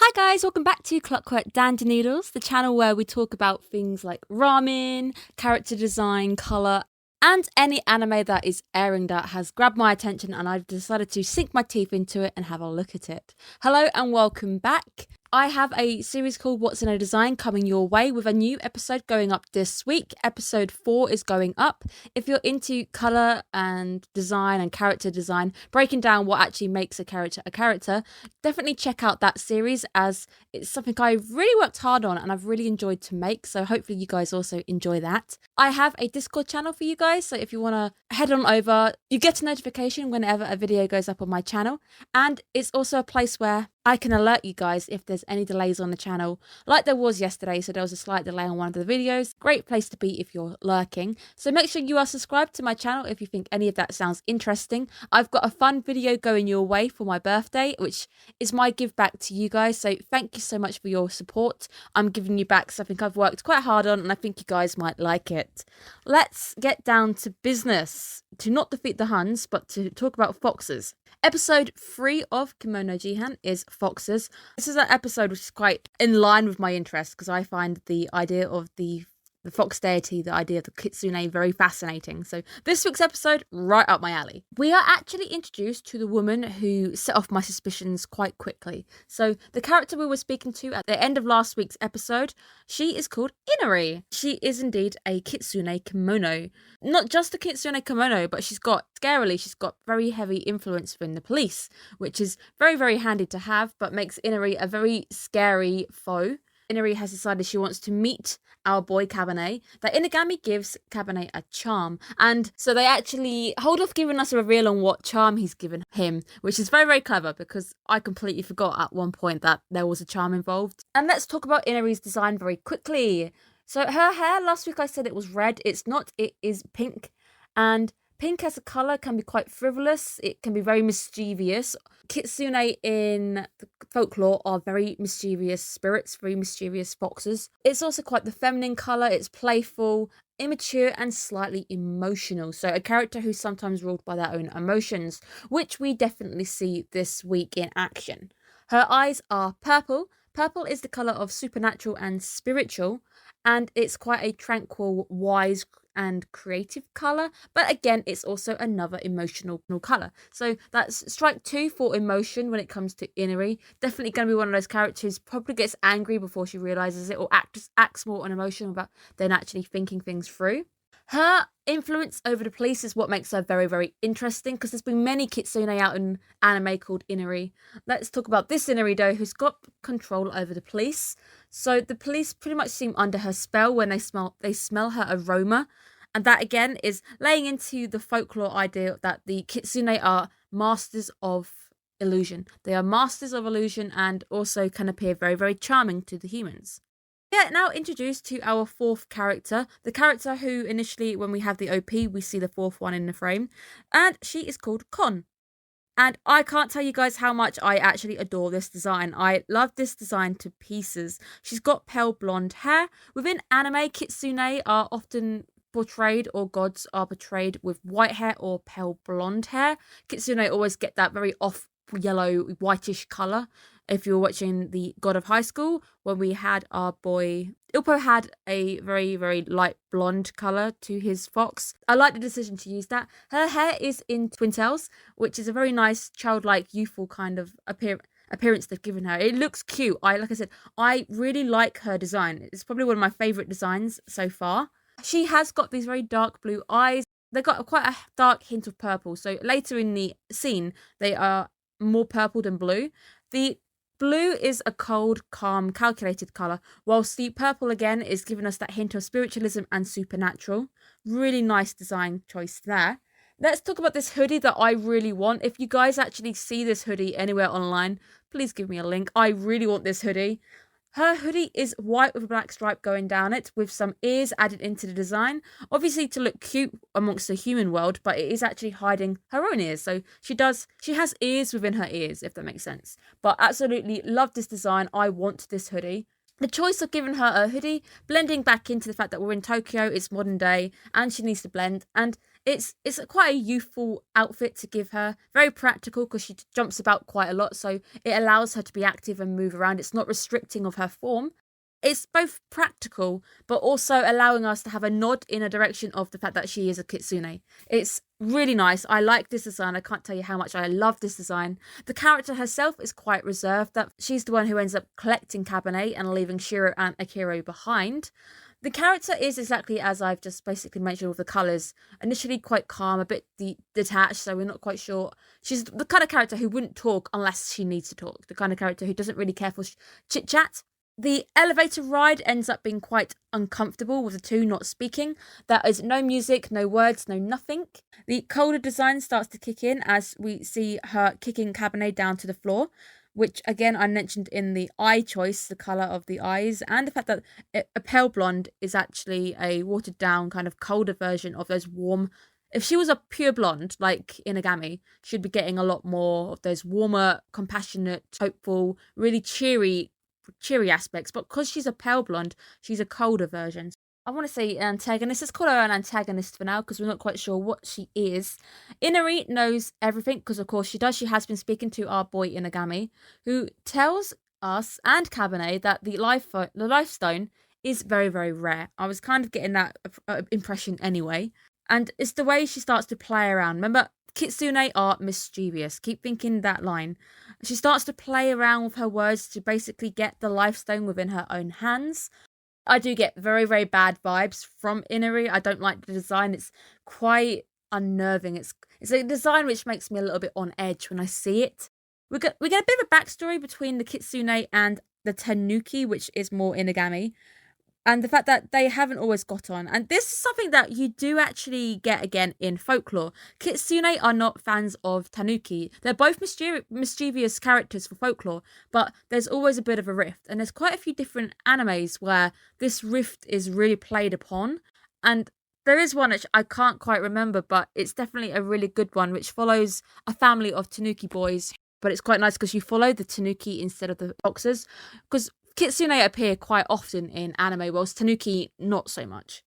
Hi guys, welcome back to Clockwork Noodles, the channel where we talk about things like ramen, character design, colour, and any anime that is airing that has grabbed my attention and I've decided to sink my teeth into it and have a look at it. Hello and welcome back. I have a series called What's in a Design coming your way with a new episode going up this week. Episode 4 is going up. If you're into colour and design and character design, breaking down what actually makes a character, definitely check out that series as it's something I really worked hard on and I've really enjoyed to make. So hopefully you guys also enjoy that. I have a Discord channel for you guys. So if you want to head on over, you get a notification whenever a video goes up on my channel. And it's also a place where I can alert you guys if there's any delays on the channel, like there was yesterday. So there was a slight delay on one of the videos. Great place to be if you're lurking. So make sure you are subscribed to my channel if you think any of that sounds interesting. I've got a fun video going your way for my birthday, which is my give back to you guys. So thank you so much for your support. I'm giving you back something I've worked quite hard on and I think you guys might like it. Let's get down to business. To not defeat the Huns, but to talk about foxes. Episode 3 of Kemono Jihen is foxes. This is an episode which is quite in line with my interest because I find the idea of the fox deity, the idea of the Kitsune, very fascinating. So this week's episode, right up my alley. We are actually introduced to the woman who set off my suspicions quite quickly. So the character we were speaking to at the end of last week's episode, she is called Inari. She is indeed a Kitsune kimono. Not just a Kitsune kimono, but she's got very heavy influence within the police, which is very, very handy to have, but makes Inari a very scary foe. Inari has decided she wants to meet our boy Cabernet. That Inugami gives Cabernet a charm. And so they actually hold off giving us a reveal on what charm he's given him, which is very, very clever because I completely forgot at one point that there was a charm involved. And let's talk about Inari's design very quickly. So her hair, last week I said it was red. It's not, it is pink. And pink as a colour can be quite frivolous. It can be very mischievous. Kitsune in folklore are very mischievous spirits, very mischievous foxes. It's also quite the feminine colour. It's playful, immature, and slightly emotional. So a character who's sometimes ruled by their own emotions, which we definitely see this week in action. Her eyes are purple. Purple is the colour of supernatural and spiritual, and it's quite a tranquil, wise, and creative colour, but again it's also another emotional colour. So that's strike 2 for emotion when it comes to Inari. Definitely going to be one of those characters probably gets angry before she realises it, or acts more on emotion about than actually thinking things through. Her influence over the police is what makes her very, very interesting because there's been many Kitsune out in anime called Inari. Let's talk about this Inari though, who's got control over the police. So the police pretty much seem under her spell when they smell her aroma. And that again is laying into the folklore idea that the Kitsune are masters of illusion. They are masters of illusion and also can appear very, very charming to the humans. We are now introduced to our 4th character, the character who initially, when we have the OP, we see the 4th one in the frame, and she is called Kon. And I can't tell you guys how much I actually adore this design. I love this design to pieces. She's got pale blonde hair. Within anime, Kitsune are often portrayed, or gods are portrayed with white hair or pale blonde hair. Kitsune always get that very off yellow whitish colour. If you're watching the God of High School, when we had our boy Ilpo had a very, very light blonde colour to his fox. I like the decision to use that. Her hair is in twin tails, which is a very nice childlike youthful kind of appearance they've given her. It looks cute. Like I said, I really like her design. It's probably one of my favourite designs so far. She has got these very dark blue eyes. They've got quite a dark hint of purple. So later in the scene, they are more purple than blue. The blue is a cold, calm, calculated colour, whilst the purple again is giving us that hint of spiritualism and supernatural. Really nice design choice there. Let's talk about this hoodie that I really want. If you guys actually see this hoodie anywhere online, please give me a link. I really want this hoodie. Her hoodie is white with a black stripe going down it, with some ears added into the design. Obviously to look cute amongst the human world, but it is actually hiding her own ears. So she has ears within her ears, if that makes sense. But absolutely love this design. I want this hoodie. The choice of giving her a hoodie, blending back into the fact that we're in Tokyo, it's modern day, and she needs to blend. And It's quite a youthful outfit to give her. Very practical because she jumps about quite a lot, so it allows her to be active and move around. It's not restricting of her form. It's both practical, but also allowing us to have a nod in a direction of the fact that she is a kitsune. It's really nice. I like this design. I can't tell you how much I love this design. The character herself is quite reserved. That she's the one who ends up collecting Kabane and leaving Shiro and Akiro behind. The character is exactly as I've just basically mentioned with the colours. Initially quite calm, a bit detached, so we're not quite sure. She's the kind of character who wouldn't talk unless she needs to talk. The kind of character who doesn't really care for chit chat. The elevator ride ends up being quite uncomfortable with the two not speaking. There is no music, no words, no nothing. The colder design starts to kick in as we see her kicking Cabernet down to the floor, which again I mentioned in the eye choice, the colour of the eyes, and the fact that a pale blonde is actually a watered down kind of colder version of those warm. If she was a pure blonde like Inugami, she'd be getting a lot more of those warmer, compassionate, hopeful, really cheery aspects, but because she's a pale blonde, she's a colder version. I want to say antagonist. Let's call her an antagonist for now because we're not quite sure what she is. Inari knows everything because, of course, she does. She has been speaking to our boy Inugami, who tells us and Cabernet that the life stone is very, very rare. I was kind of getting that impression anyway. And it's the way she starts to play around. Remember, Kitsune are mischievous. Keep thinking that line. She starts to play around with her words to basically get the life stone within her own hands. I do get very, very bad vibes from Inari. I don't like the design. It's quite unnerving. It's a design which makes me a little bit on edge when I see it. We get a bit of a backstory between the Kitsune and the Tanuki, which is more Inugami. And the fact that they haven't always got on. And this is something that you do actually get again in Folklore. Kitsune are not fans of Tanuki. They're both mischievous characters for Folklore, but there's always a bit of a rift. And there's quite a few different animes where this rift is really played upon. And there is one which I can't quite remember, but it's definitely a really good one, which follows a family of Tanuki boys. But it's quite nice because you follow the Tanuki instead of the foxes. Because Kitsune appear quite often in anime, whilst Tanuki not so much.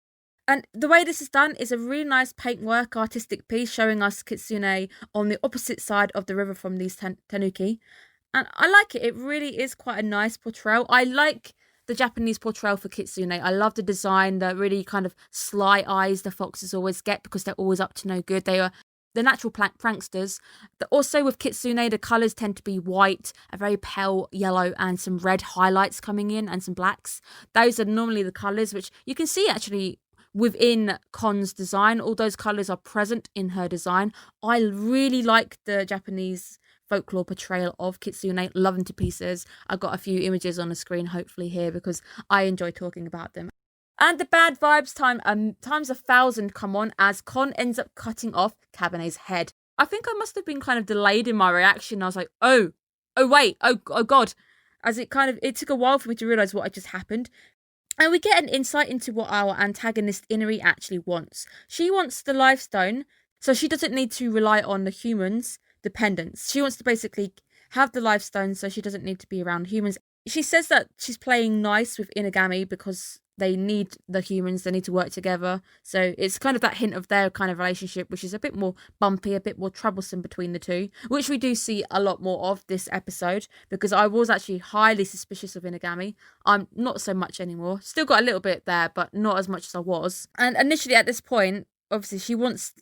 And the way this is done is a really nice paintwork artistic piece showing us Kitsune on the opposite side of the river from these Tanuki. And I like it. It really is quite a nice portrayal. I like the Japanese portrayal for Kitsune. I love the design, the really kind of sly eyes the foxes always get because they're always up to no good. They are the natural pranksters. Also with Kitsune, the colours tend to be white, a very pale yellow, and some red highlights coming in, and some blacks. Those are normally the colours, which you can see actually within Kon's design. All those colours are present in her design. I really like the Japanese Folklore portrayal of Kitsune, love them to pieces. I've got a few images on the screen, hopefully here, because I enjoy talking about them. And the bad vibes times 1,000 come on as Kon ends up cutting off Cabernet's head. I think I must have been kind of delayed in my reaction. I was like, oh wait, oh god. As it took a while for me to realise what had just happened. And we get an insight into what our antagonist Inari actually wants. She wants the life stone, so she doesn't need to rely on the humans' dependence. She wants to basically have the life stone so she doesn't need to be around humans. She says that she's playing nice with Inugami because they need the humans, they need to work together. So it's kind of that hint of their kind of relationship, which is a bit more bumpy, a bit more troublesome between the two, which we do see a lot more of this episode, because I was actually highly suspicious of Inugami. I'm not so much anymore. Still got a little bit there, but not as much as I was. And initially at this point, obviously she wants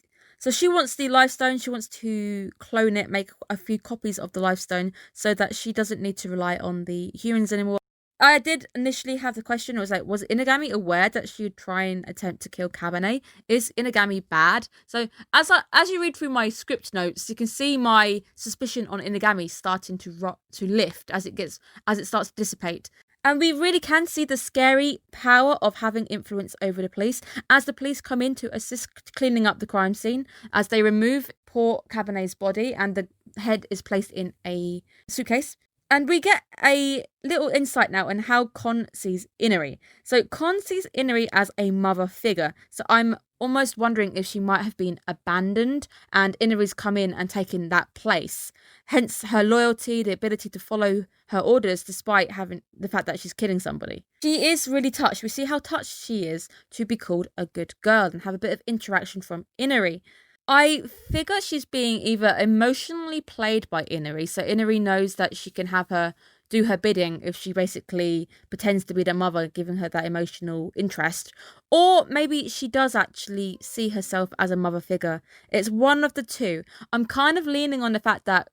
the life stone. She wants to clone it, make a few copies of the life stone so that she doesn't need to rely on the humans anymore. I did initially have the question, I was like, was Inugami aware that she would try and attempt to kill Cabernet? Is Inugami bad? So as you read through my script notes, you can see my suspicion on Inugami starting to lift as it starts to dissipate. And we really can see the scary power of having influence over the police as the police come in to assist cleaning up the crime scene, as they remove poor Cabernet's body and the head is placed in a suitcase. And we get a little insight now on how Kon sees Inari. So Kon sees Inari as a mother figure. So I'm almost wondering if she might have been abandoned and Inari's come in and taken that place. Hence her loyalty, the ability to follow her orders despite having the fact that she's killing somebody. She is really touched. We see how touched she is to be called a good girl and have a bit of interaction from Inari. I figure she's being either emotionally played by Inari, so Inari knows that she can have her do her bidding if she basically pretends to be their mother, giving her that emotional interest, or maybe she does actually see herself as a mother figure. It's one of the two. I'm kind of leaning on the fact that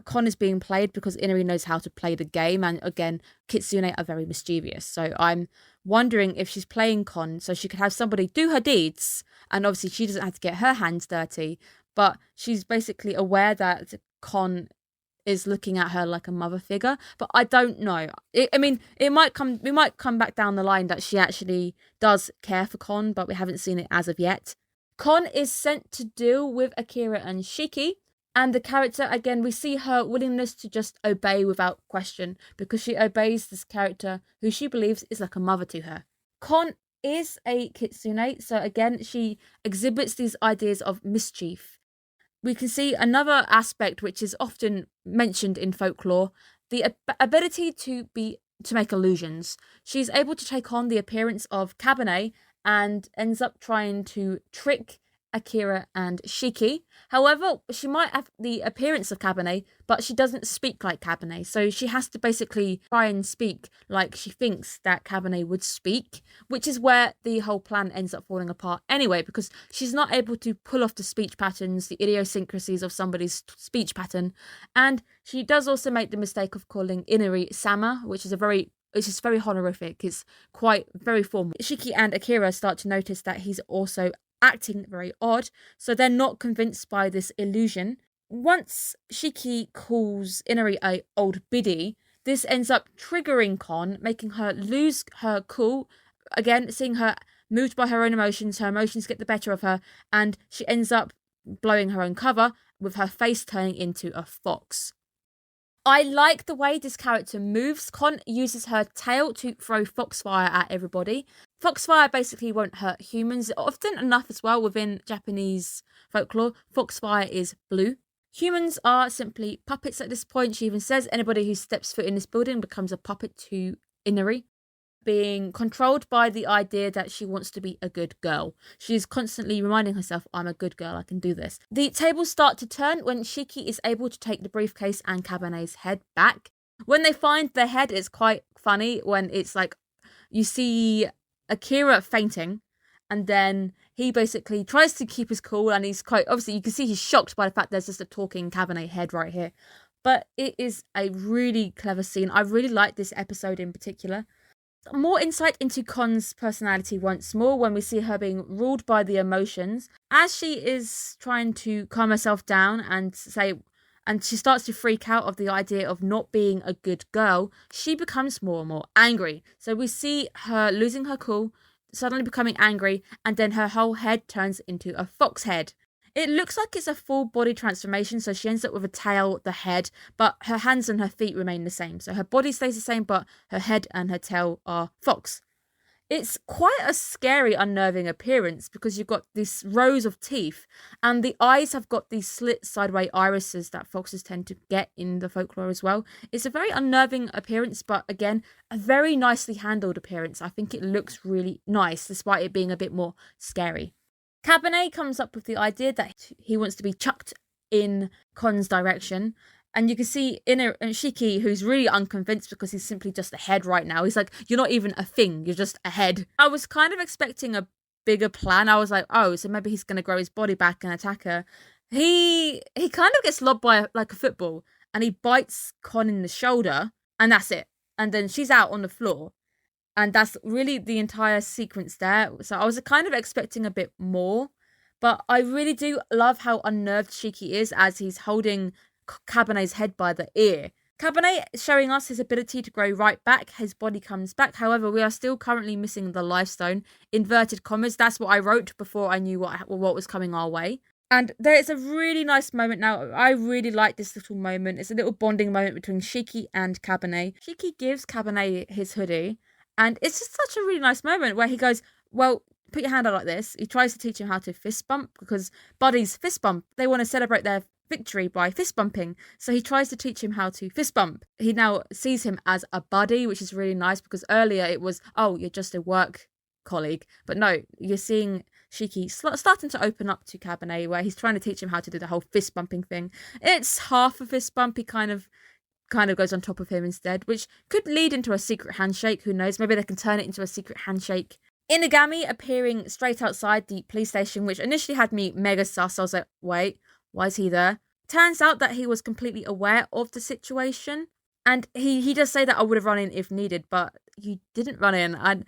Kon is being played because Inari knows how to play the game, and again, Kitsune are very mischievous, so I'm wondering if she's playing Kon so she could have somebody do her deeds, and obviously she doesn't have to get her hands dirty, but she's basically aware that Kon is looking at her like a mother figure. But I don't know. We might come back down the line that she actually does care for Kon, but we haven't seen it as of yet. Kon is sent to deal with Akira and Shiki. And the character, again, we see her willingness to just obey without question because she obeys this character who she believes is like a mother to her. Kon is a kitsune, so again, she exhibits these ideas of mischief. We can see another aspect which is often mentioned in folklore, the ability to make illusions. She's able to take on the appearance of Kabane and ends up trying to trick Akira and Shiki. However, she might have the appearance of Kabane, but she doesn't speak like Kabane. So she has to basically try and speak like she thinks that Kabane would speak, which is where the whole plan ends up falling apart anyway, because she's not able to pull off the speech patterns, the idiosyncrasies of somebody's speech pattern. And she does also make the mistake of calling Inari Sama, which is just very honorific. It's very formal. Shiki and Akira start to notice that he's also acting very odd, so they're not convinced by this illusion. Once Shiki calls Inari a old biddy, this ends up triggering Kon, making her lose her cool. Again, seeing her moved by her own emotions, her emotions get the better of her, and she ends up blowing her own cover with her face turning into a fox. I like the way this character moves. Kon uses her tail to throw foxfire at everybody. Foxfire basically won't hurt humans. Often enough as well within Japanese folklore, foxfire is blue. Humans are simply puppets at this point. She even says anybody who steps foot in this building becomes a puppet to Inari, being controlled by the idea that she wants to be a good girl. She is constantly reminding herself, I'm a good girl, I can do this. The tables start to turn when Shiki is able to take the briefcase and Kabane's head back. When they find their head, it's quite funny when it's like, you see Akira fainting, and then he basically tries to keep his cool, and he's quite, obviously you can see he's shocked by the fact there's just a talking Kabane head right here. But it is a really clever scene. I really like this episode in particular. More insight into Kon's personality once more when we see her being ruled by the emotions. As she is trying to calm herself down and she starts to freak out of the idea of not being a good girl, she becomes more and more angry. So we see her losing her cool, suddenly becoming angry, and then her whole head turns into a fox head. It looks like it's a full body transformation, so she ends up with a tail, the head, but her hands and her feet remain the same. So her body stays the same, but her head and her tail are fox. It's quite a scary, unnerving appearance because you've got these rows of teeth, and the eyes have got these slit sideway irises that foxes tend to get in the folklore as well. It's a very unnerving appearance, but again, a very nicely handled appearance. I think it looks really nice, despite it being a bit more scary. Kabane comes up with the idea that he wants to be chucked in Kon's direction. And you can see Shiki, who's really unconvinced because he's simply just a head right now. He's like, you're not even a thing, you're just a head. I was kind of expecting a bigger plan. I was like, oh, so maybe he's going to grow his body back and attack her. He kind of gets lobbed by like a football, and he bites Kon in the shoulder, and that's it. And then she's out on the floor. And that's really the entire sequence there. So I was kind of expecting a bit more. But I really do love how unnerved Shiki is as he's holding Kabane's head by the ear. Kabane showing us his ability to grow right back. His body comes back. However, we are still currently missing the life stone. Inverted commas. That's what I wrote before I knew what was coming our way. And there is a really nice moment now. I really like this little moment. It's a little bonding moment between Shiki and Cabernet. Shiki gives Cabernet his hoodie, and it's just such a really nice moment where he goes, well, put your hand out like this. He tries to teach him how to fist bump because buddies fist bump. They want to celebrate their victory by fist bumping. So he tries to teach him how to fist bump. He now sees him as a buddy, which is really nice because earlier it was, oh, you're just a work colleague. But no, you're seeing Shiki starting to open up to Cabernet, where he's trying to teach him how to do the whole fist bumping thing. It's half a fist bump. He kind of goes on top of him instead, which could lead into a secret handshake. Who knows? Maybe they can turn it into a secret handshake. Inugami appearing straight outside the police station, which initially had me mega sus. I was like, wait, why is he there? Turns out that he was completely aware of the situation. And he does say that I would have run in if needed, but you didn't run in. And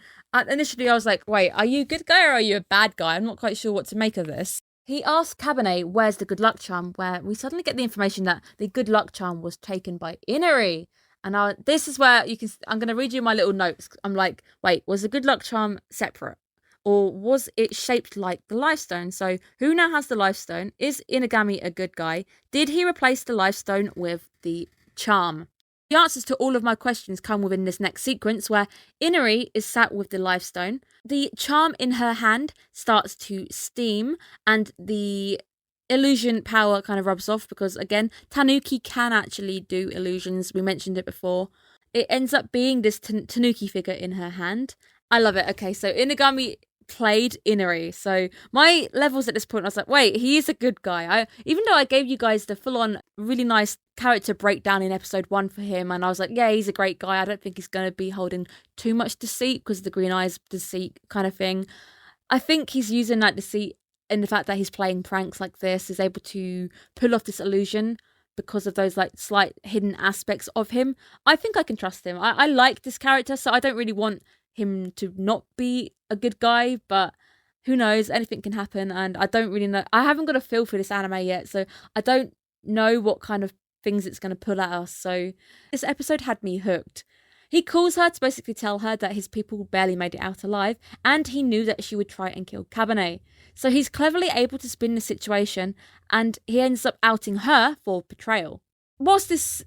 initially I was like, wait, are you a good guy or are you a bad guy? I'm not quite sure what to make of this. He asks Cabernet, where's the good luck charm? Where we suddenly get the information that the good luck charm was taken by Inari. And this is where I'm going to read you my little notes. I'm like, wait, was the good luck charm separate? Or was it shaped like the Lifestone? So who now has the Lifestone? Is Inugami a good guy? Did he replace the Lifestone with the charm? The answers to all of my questions come within this next sequence where Inari is sat with the Lifestone. The charm in her hand starts to steam and the illusion power kind of rubs off because, again, Tanuki can actually do illusions. We mentioned it before. It ends up being this Tanuki figure in her hand. I love it. Okay, so Inugami played Inari. So my levels at this point, I was like, wait, he is a good guy. Even though I gave you guys the full-on really nice character breakdown in episode 1 for him, and I was like, yeah, he's a great guy. I don't think he's going to be holding too much deceit because of the green eyes deceit kind of thing. I think he's using that deceit in the fact that he's playing pranks like this, is able to pull off this illusion because of those like slight hidden aspects of him. I think I can trust him. I like this character, so I don't really want him to not be a good guy, but who knows, anything can happen, and I don't really know. I haven't got a feel for this anime yet, so I don't know what kind of things it's going to pull at us. So this episode had me hooked. He calls her to basically tell her that his people barely made it out alive, and he knew that she would try and kill Cabernet. So he's cleverly able to spin the situation, and he ends up outing her for betrayal. Whilst this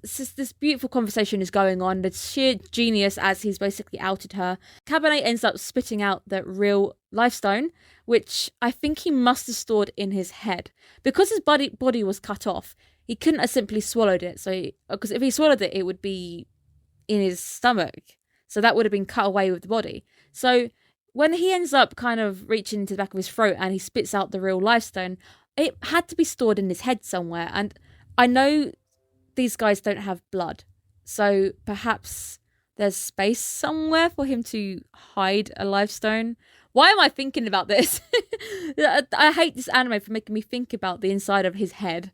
beautiful conversation is going on, the sheer genius as he's basically outed her, Cabernet ends up spitting out the real Lifestone, which I think he must have stored in his head. Because his body was cut off, he couldn't have simply swallowed it. So, because if he swallowed it, it would be in his stomach. So that would have been cut away with the body. So when he ends up kind of reaching into the back of his throat and he spits out the real Lifestone, it had to be stored in his head somewhere. And I know these guys don't have blood, so perhaps there's space somewhere for him to hide a Lifestone. Why am I thinking about this? I hate this anime for making me think about the inside of his head.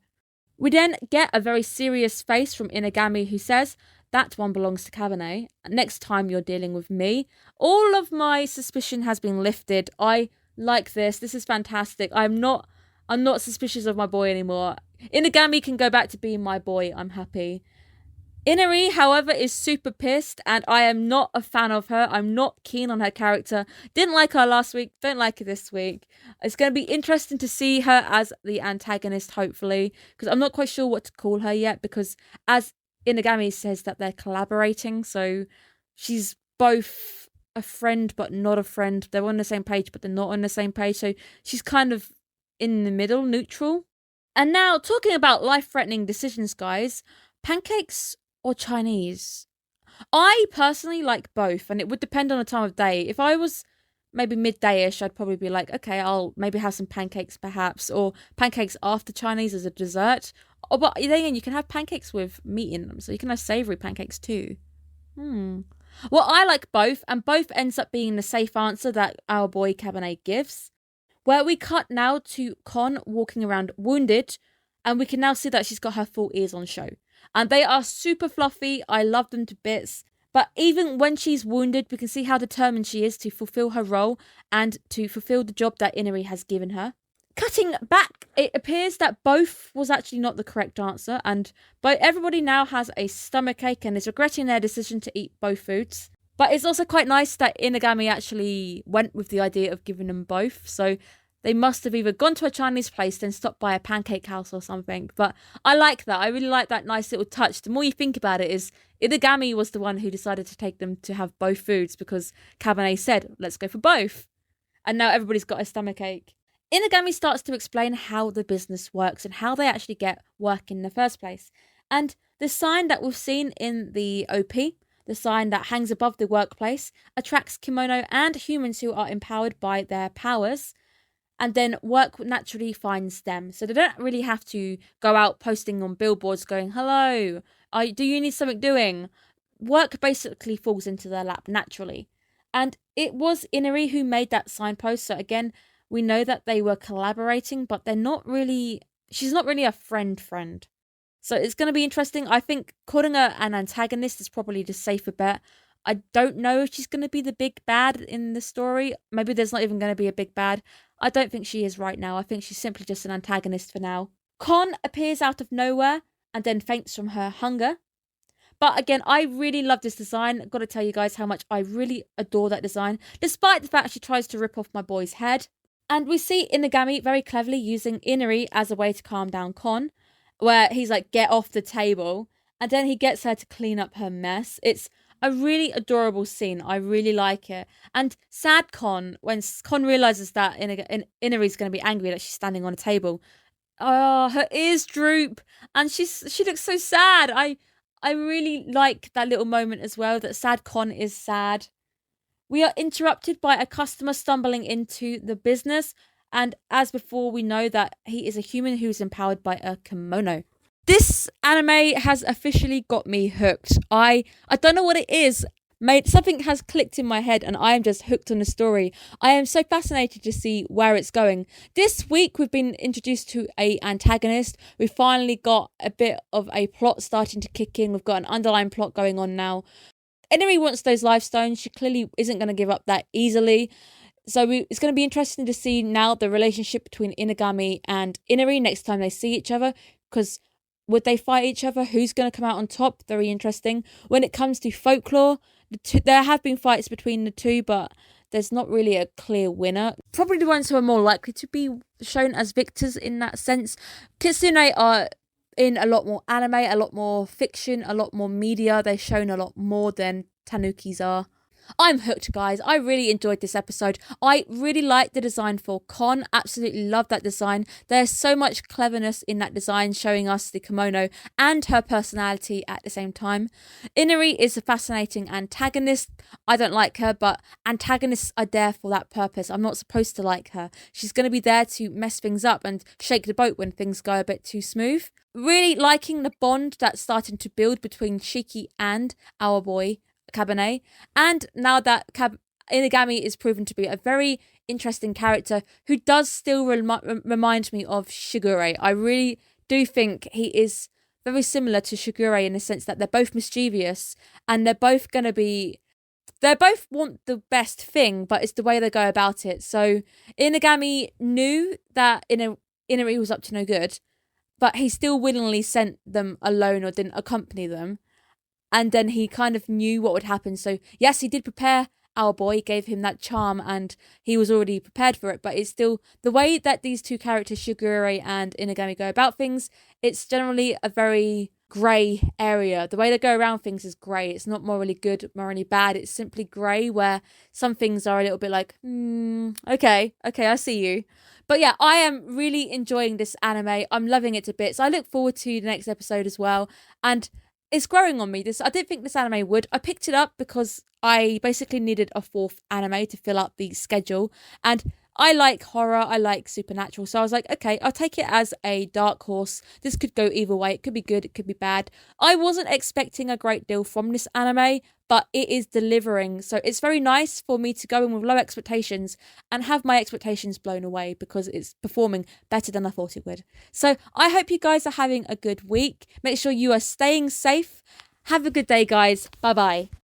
We then get a very serious face from Inugami who says, that one belongs to Cabernet. Next time you're dealing with me. All of my suspicion has been lifted. I like this. This is fantastic. I'm not suspicious of my boy anymore. Inugami can go back to being my boy. I'm happy. Inari, however, is super pissed, and I am not a fan of her. I'm not keen on her character. Didn't like her last week. Don't like her this week. It's going to be interesting to see her as the antagonist, hopefully, because I'm not quite sure what to call her yet, because as Inugami says that they're collaborating, so she's both a friend but not a friend. They're on the same page, but they're not on the same page, so she's kind of in the middle, neutral. And now, talking about life-threatening decisions, guys, pancakes or Chinese? I personally like both, and it would depend on the time of day. If I was maybe midday-ish, I'd probably be like, okay, I'll maybe have some pancakes perhaps, or pancakes after Chinese as a dessert. Oh, but then again, you can have pancakes with meat in them, so you can have savoury pancakes too. Well, I like both, and both ends up being the safe answer that our boy Cabernet gives. Where we cut now to Kon walking around wounded, and we can now see that she's got her full ears on show. And they are super fluffy. I love them to bits. But even when she's wounded, we can see how determined she is to fulfill her role and to fulfill the job that Inari has given her. Cutting back, it appears that both was actually not the correct answer, and everybody now has a stomachache and is regretting their decision to eat both foods. But it's also quite nice that Inugami actually went with the idea of giving them both. So they must have either gone to a Chinese place, then stopped by a pancake house or something. But I like that. I really like that nice little touch. The more you think about it is Inugami was the one who decided to take them to have both foods because Cabernet said, let's go for both. And now everybody's got a stomachache. Inugami starts to explain how the business works and how they actually get work in the first place. And the sign that we've seen in the OP, the sign that hangs above the workplace, attracts kimono and humans who are empowered by their powers. And then work naturally finds them. So they don't really have to go out posting on billboards going, hello, do you need something doing? Work basically falls into their lap naturally. And it was Inari who made that signpost. So again, we know that they were collaborating, but she's not really a friend. So it's going to be interesting. I think calling her an antagonist is probably the safer bet. I don't know if she's going to be the big bad in the story. Maybe there's not even going to be a big bad. I don't think she is right now. I think she's simply just an antagonist for now. Kon appears out of nowhere and then faints from her hunger. But again, I really love this design. I've got to tell you guys how much I really adore that design, despite the fact she tries to rip off my boy's head. And we see Inugami very cleverly using Inari as a way to calm down Kon, where he's like, get off the table. And then he gets her to clean up her mess. It's a really adorable scene. I really like it. And sad Kon, when Kon realizes that Inari's going to be angry that she's standing on a table, her ears droop and she looks so sad. I really like that little moment as well, that sad Kon is sad. We are interrupted by a customer stumbling into the business. And as before, we know that he is a human who's empowered by a kimono. This anime has officially got me hooked. I don't know what it is. Something has clicked in my head and I am just hooked on the story. I am so fascinated to see where it's going. This week we've been introduced to an antagonist. We finally got a bit of a plot starting to kick in. We've got an underlying plot going on now. Inari wants those life stones. She clearly isn't going to give up that easily. So it's going to be interesting to see now the relationship between Inugami and Inari next time they see each other, because would they fight each other? Who's going to come out on top? Very interesting. When it comes to Folklore, there have been fights between the two, but there's not really a clear winner. Probably the ones who are more likely to be shown as victors in that sense. Kitsune are in a lot more anime, a lot more fiction, a lot more media. They're shown a lot more than Tanukis are. I'm hooked, guys. I really enjoyed this episode. I really liked the design for Kon. Absolutely love that design. There's so much cleverness in that design, showing us the kimono and her personality at the same time. Inari is a fascinating antagonist. I don't like her, but antagonists are there for that purpose. I'm not supposed to like her. She's going to be there to mess things up and shake the boat when things go a bit too smooth. Really liking the bond that's starting to build between Shiki and our boy Cabernet, and now that Inugami is proven to be a very interesting character who does still remind me of Shigure. I really do think he is very similar to Shigure in the sense that they're both mischievous and they both want the best thing, but it's the way they go about it. So Inugami knew that Inari was up to no good, but he still willingly sent them alone or didn't accompany them. And then he kind of knew what would happen. So yes, he did prepare our boy, gave him that charm, and he was already prepared for it. But it's still the way that these two characters, Shigure and Inugami, go about things. It's generally a very grey area. The way they go around things is grey. It's not morally good, morally bad. It's simply grey, where some things are a little bit like, okay, I see you. But yeah, I am really enjoying this anime. I'm loving it to bits. I look forward to the next episode as well. And it's growing on me. I didn't think this anime would. I picked it up because I basically needed a fourth anime to fill up the schedule. And I like horror. I like supernatural. So I was like, okay, I'll take it as a dark horse. This could go either way. It could be good. It could be bad. I wasn't expecting a great deal from this anime, but it is delivering. So it's very nice for me to go in with low expectations and have my expectations blown away because it's performing better than I thought it would. So I hope you guys are having a good week. Make sure you are staying safe. Have a good day, guys. Bye-bye.